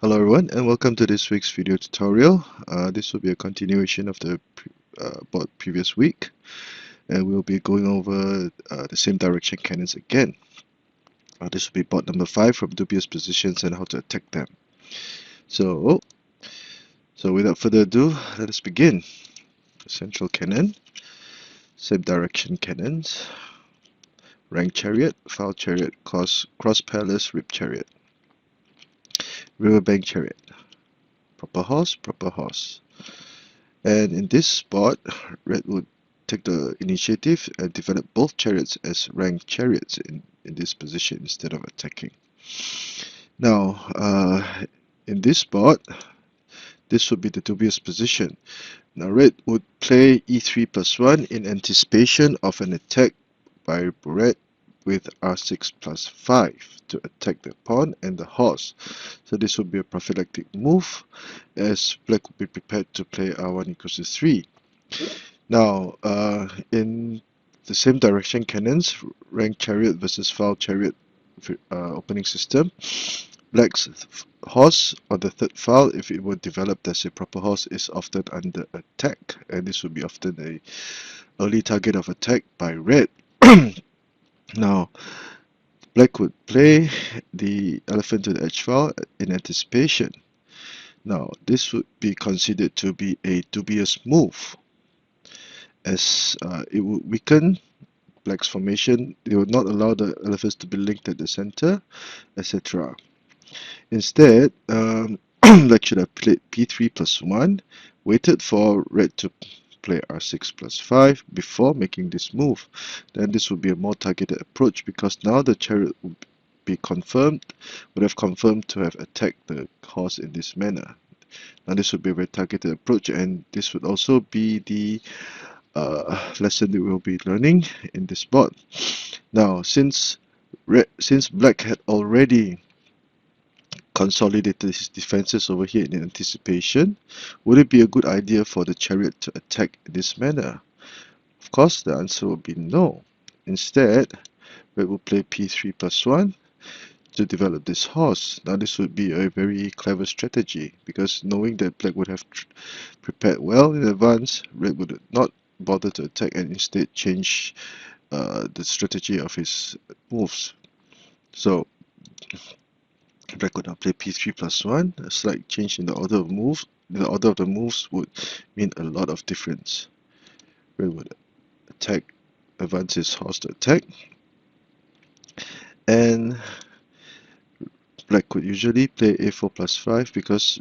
Hello everyone and welcome to this week's video tutorial. This will be a continuation of the board previous week, and we'll be going over the same direction cannons again. This will be board number 5 from dubious positions and how to attack them. So without further ado, let us begin. Central cannon, same direction cannons, rank chariot, file chariot, cross palace, rib chariot, riverbank chariot, proper horse. And in this spot, red would take the initiative and develop both chariots as ranked chariots in this position instead of attacking. Now, in this spot, this would be the dubious position. Now, red would play e3 plus 1 in anticipation of an attack by red with r6 plus 5 to attack the pawn and the horse. So this would be a prophylactic move, as black would be prepared to play r1 equals to 3. Now, in the same direction cannons, rank chariot versus file chariot opening system, black's horse on the third file, if it were developed as a proper horse, is often under attack, and this would be often a early target of attack by red. Now, black would play the elephant to the edge file in anticipation. Now, this would be considered to be a dubious move, as it would weaken black's formation. It would not allow the elephants to be linked at the center, etc. Instead, black should have played p3 plus 1, waited for red to play r6 plus 5 before making this move. Then this would be a more targeted approach, because now the chariot would have confirmed to have attacked the horse in this manner. Now this would be a very targeted approach, and this would also be the lesson that we'll be learning in this board. Now, since black had already consolidated his defenses over here in anticipation, would it be a good idea for the chariot to attack in this manner? Of course, the answer would be no. Instead, red will play p3 plus 1 to develop this horse. Now this would be a very clever strategy, because knowing that black would have prepared well in advance, red would not bother to attack and instead change the strategy of his moves. So black would now play p3 plus 1. A slight change in the order of moves. The order of the moves would mean a lot of difference. Red would advance his horse to attack, and black would usually play a4 plus 5 because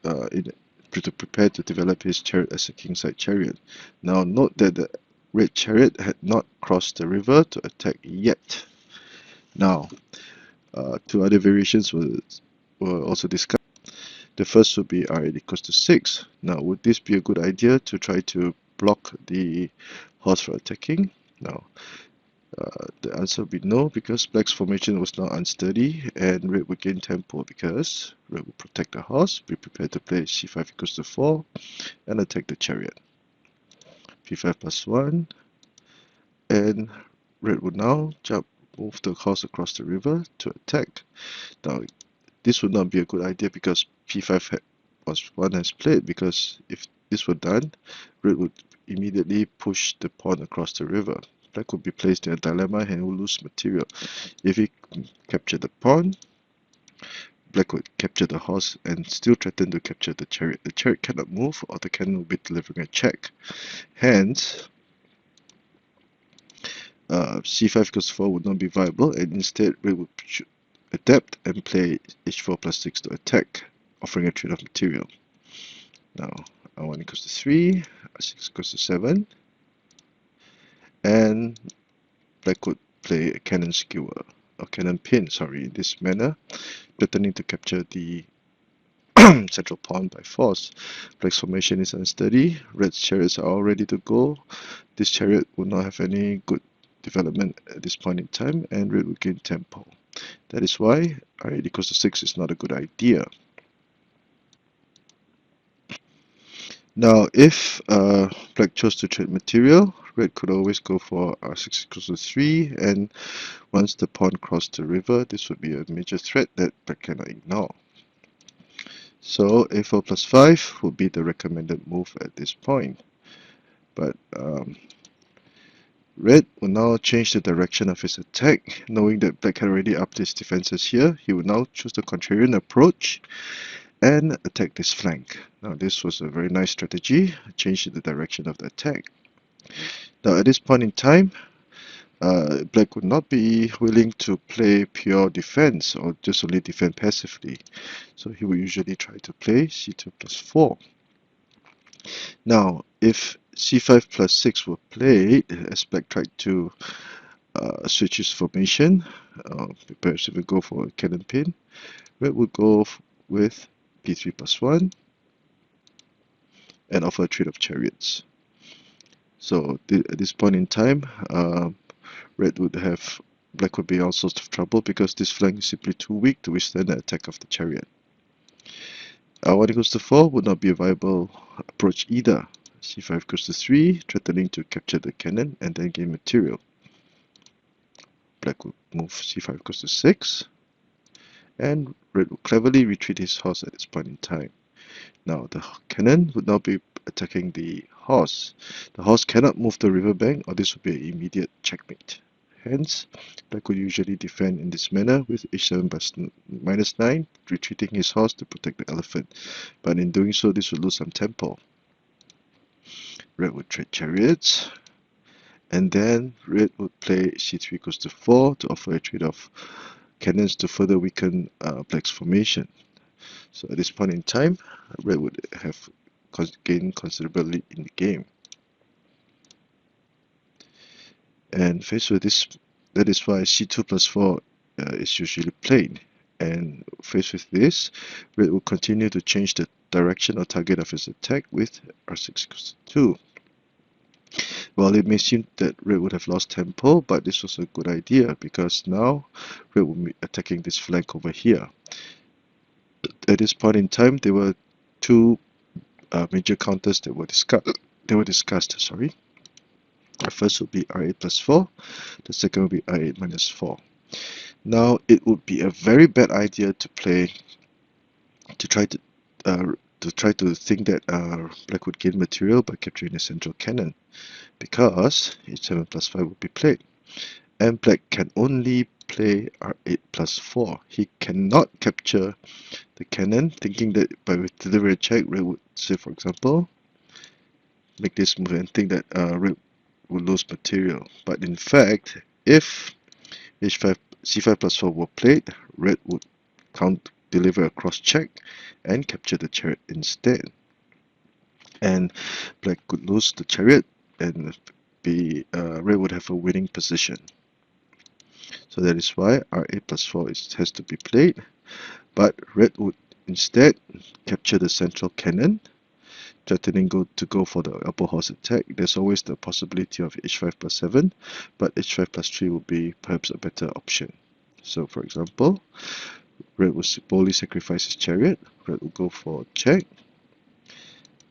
to prepare to develop his chariot as a kingside chariot. Now note that the red chariot had not crossed the river to attack yet. Now, two other variations were also discussed. The first would be r8 equals to 6. Now, would this be a good idea to try to block the horse from attacking? Now, the answer would be no, because black's formation was now unsteady, and red would gain tempo because red would protect the horse, be prepared to play c5 equals to 4, and attack the chariot. p5 plus 1, and red would now move the horse across the river to attack. Now, this would not be a good idea because p5 was 1 has played, because if this were done, red would immediately push the pawn across the river. Black would be placed in a dilemma and will lose material. If he captured the pawn, black would capture the horse and still threaten to capture the chariot. The chariot cannot move, or the cannon will be delivering a check. Hence, c5 equals 4 would not be viable, and instead red would adapt and play h4 plus 6 to attack, offering a trade of material. Now, r1 equals to 3, r6 equals to 7, and black would play a cannon skewer, or cannon pin, in this manner, threatening to capture the central pawn by force. Black's formation is unsteady, red's chariots are all ready to go. This chariot would not have any good development at this point in time, and red would gain tempo. That is why r8 equals to 6 is not a good idea. Now, if black chose to trade material, red could always go for r6 equals to 3, and once the pawn crossed the river, this would be a major threat that black cannot ignore. So a4 plus 5 would be the recommended move at this point. But Red will now change the direction of his attack. Knowing that Black had already upped his defenses here, he will now choose the contrarian approach and attack this flank. Now this was a very nice strategy, change the direction of the attack. Now at this point in time, Black would not be willing to play pure defense or just only defend passively. So he would usually try to play c2 plus 4. Now, if c5 plus 6 were played, as Black tried to switch his formation, perhaps if we go for a cannon pin, Red would go with b3 plus 1 and offer a trade of chariots. So at this point in time, Red would have Black would be in all sorts of trouble because this flank is simply too weak to withstand the attack of the chariot. 1 equals to 4 would not be a viable approach either. c5 equals to 3, threatening to capture the cannon and then gain material. Black would move c5 equals to 6, and Red would cleverly retreat his horse at this point in time. Now the cannon would now be attacking the horse. The horse cannot move the riverbank, or this would be an immediate checkmate. Hence, Black would usually defend in this manner with h7 plus minus 9, retreating his horse to protect the elephant. But in doing so, this would lose some tempo. Red would trade chariots, and then Red would play c3 equals to 4 to offer a trade of cannons to further weaken Black's formation. So at this point in time, Red would have gained considerably in the game. And faced with this, that is why c2 plus 4 is usually played. And faced with this, Red will continue to change the direction or target of his attack with r6 equals to 2. Well, it may seem that Red would have lost tempo, but this was a good idea because now Red will be attacking this flank over here. At this point in time, there were two major counters that were discussed. Sorry. The first would be r8 plus 4. The second would be r8 minus 4. Now, it would be a very bad idea to try to think that Black would gain material by capturing the central cannon, because h7 plus 5 would be played, and Black can only play r8 plus 4. He cannot capture the cannon, thinking that by delivering a check, Red would, say for example, make this move and think that Red would lose material. But in fact, if c5 plus 4 were played, Red would deliver a cross check and capture the chariot instead. And Black could lose the chariot and Red would have a winning position. So that is why r8 plus 4 has to be played. But Red would instead capture the central cannon, threatening to go for the upper horse attack. There's always the possibility of h5 plus 7, but h5 plus 3 would be perhaps a better option. So for example, Red would boldly sacrifice his chariot, Red would go for check,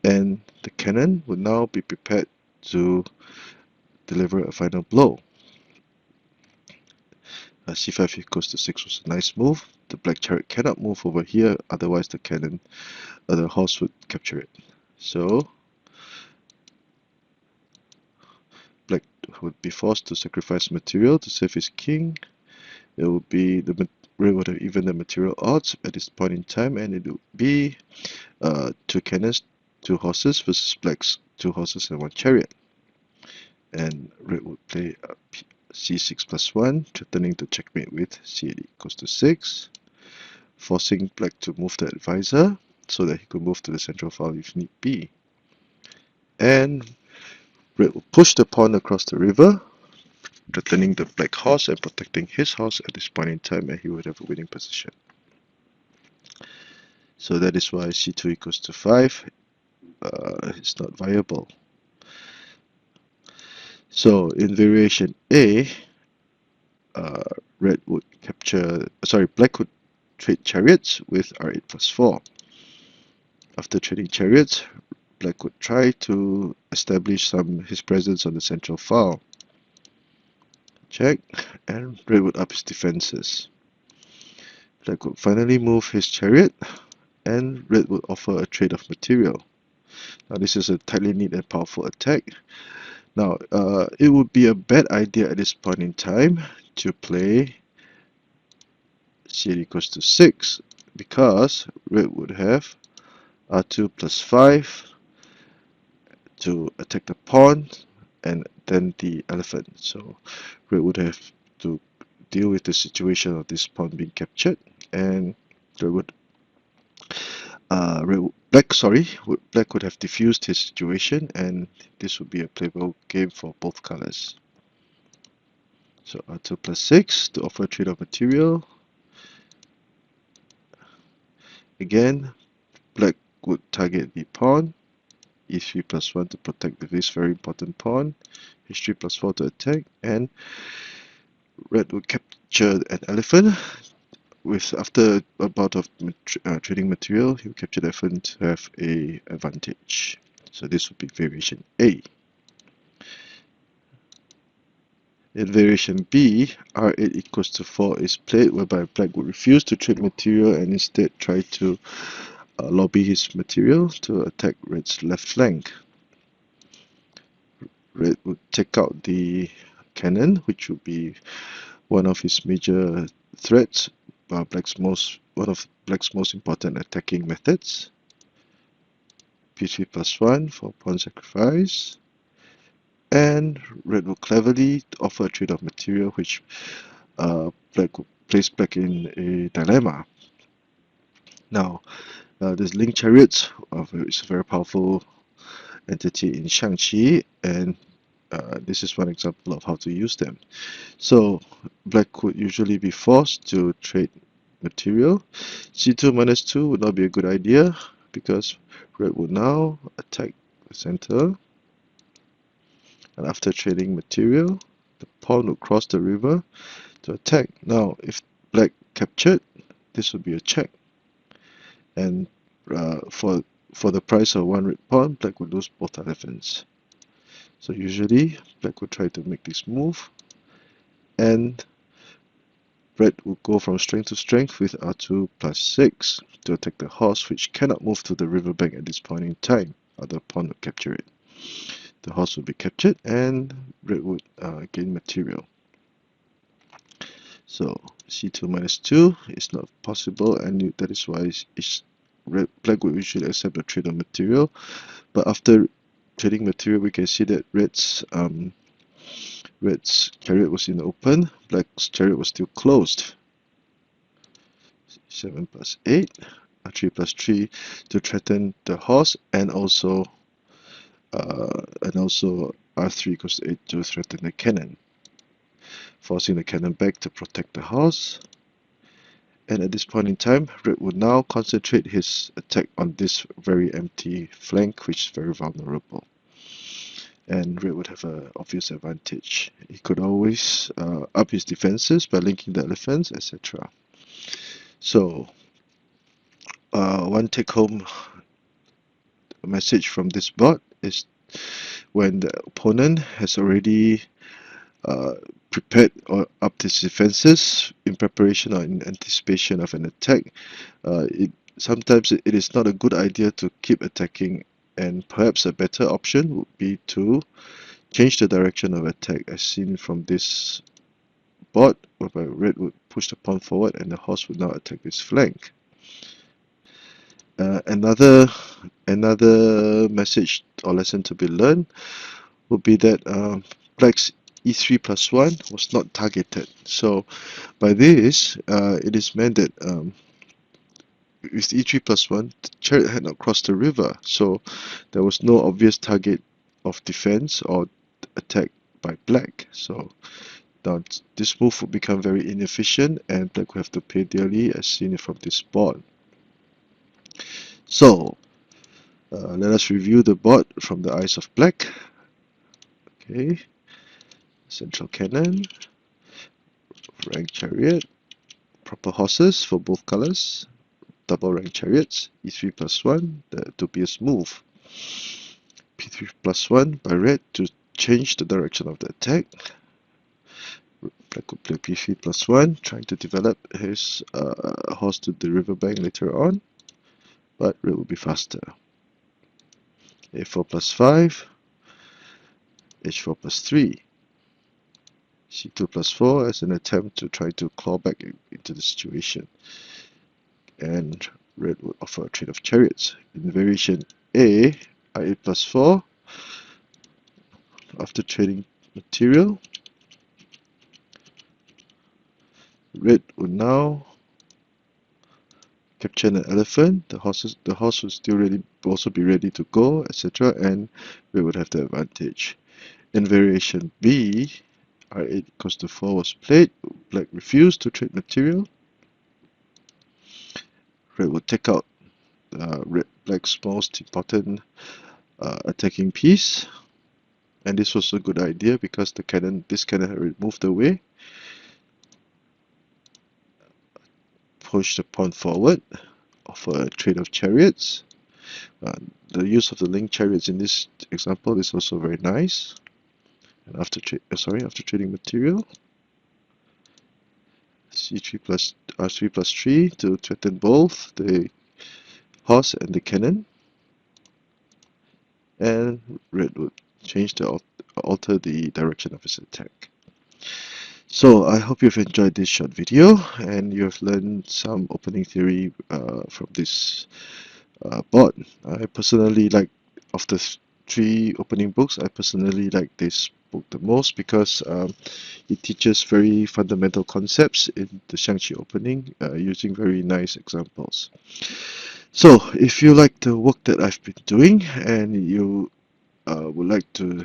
and the cannon would now be prepared to deliver a final blow. c5 equals to 6 was a nice move. The Black chariot cannot move over here, otherwise the horse would capture it. So Black would be forced to sacrifice material to save his king. It would be Red would have even the material odds at this point in time, and it would be 2 cannons, 2 horses versus Black's 2 horses and 1 chariot. And Red would play c6 plus 1, threatening to checkmate with c8 equals to 6, forcing Black to move the advisor so that he could move to the central file if need be. And Red will push the pawn across the river, threatening the Black horse and protecting his horse at this point in time, and he would have a winning position. So that is why c2 equals to 5 is not viable. So in variation A, Black would trade chariots with r8 plus 4. After trading chariots, Black would try to establish his presence on the central file. Check, and Red would up his defenses. Black would finally move his chariot and red would offer a trade of material. Now this is a tightly knit and powerful attack. Now it would be a bad idea at this point in time to play c8 equals to 6, because red would have r2 plus 5 to attack the pawn and then the elephant. So red would have to deal with the situation of this pawn being captured, and red would black would have diffused his situation, and this would be a playable game for both colors. So r2 plus 6 to offer a trade of material. Again, black would target the pawn, e3 plus 1 to protect this very important pawn, h3 plus 4 to attack, and red would capture an elephant. After a bout of trading material, he will capture the elephant to have a advantage. So this would be variation A. In variation B, r8 equals to 4 is played, whereby black would refuse to trade material and instead try to lobby his material to attack red's left flank. Red would take out the cannon, which would be one of his major threats, one of black's most important attacking methods. p3 plus 1 for pawn sacrifice, and red will cleverly offer a trade of material, which black will place black in a dilemma. Now, this linked chariots is a very powerful entity in Xiangqi, and this is one example of how to use them. So black would usually be forced to trade material. c2 minus 2 would not be a good idea, because red would now attack the center, and after trading material, the pawn would cross the river to attack. Now if black captured, this would be a check, and for the price of one red pawn, black would lose both elephants. So usually black would try to make this move, and red will go from strength to strength with r2 plus 6 to attack the horse, which cannot move to the riverbank at this point in time. Other pawn would capture it. The horse would be captured, and red would gain material. So c2 minus 2 is not possible, and that is why black would usually accept a trade of material. But after trading material, we can see that red's chariot was in the open, black's chariot was still closed. 7 plus 8, r3 plus 3 to threaten the horse, and also r3 equals to 8 to threaten the cannon, forcing the cannon back to protect the horse. And at this point in time, red would now concentrate his attack on this very empty flank, which is very vulnerable. And red would have an obvious advantage. He could always up his defenses by linking the elephants, etc. So, one take-home message from this board is, when the opponent has already prepared or upped his defenses in preparation or in anticipation of an attack, sometimes it is not a good idea to keep attacking, and perhaps a better option would be to change the direction of attack, as seen from this board, whereby red would push the pawn forward and the horse would now attack this flank. Another message or lesson to be learned would be that black's e3 plus 1 was not targeted. So by this, it is meant that with e3 plus 1, the chariot had not crossed the river, so there was no obvious target of defense or attack by black. So now this move would become very inefficient, and black would have to pay dearly, as seen from this board. So let us review the board from the eyes of black. Okay, central cannon, rank chariot, proper horses for both colors, double rank chariots, e3 plus 1, the dubious move, p3 plus 1 by red to change the direction of the attack. Black could play p3 plus 1, trying to develop his horse to the riverbank later on. but red will be faster. A4 plus 5, H4 plus 3, C2 plus 4 as an attempt to try to claw back into the situation. And red would offer a trade of chariots. In variation A, I8 plus 4, after trading material, red would now capture an elephant. The horse would still also be ready to go, etc., and red would have the advantage. In variation B, R8 equals to 4 was played. Black refused to trade material. Red would take out black's most important attacking piece, and this was a good idea because this cannon had moved away. Push the pawn forward, offer a trade of chariots. The use of the linked chariots in this example is also very nice. And after trading material, C3 plus R3 plus 3 to threaten both the horse and the cannon, and red would alter the direction of his attack. So I hope you've enjoyed this short video and you've learned some opening theory from this board. I personally like, of the 3 opening books, I personally like this book the most because it teaches very fundamental concepts in the Xiangqi opening using very nice examples. So if you like the work that I've been doing and you would like to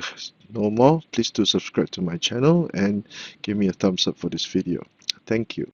know more, please do subscribe to my channel and give me a thumbs up for this video. Thank you.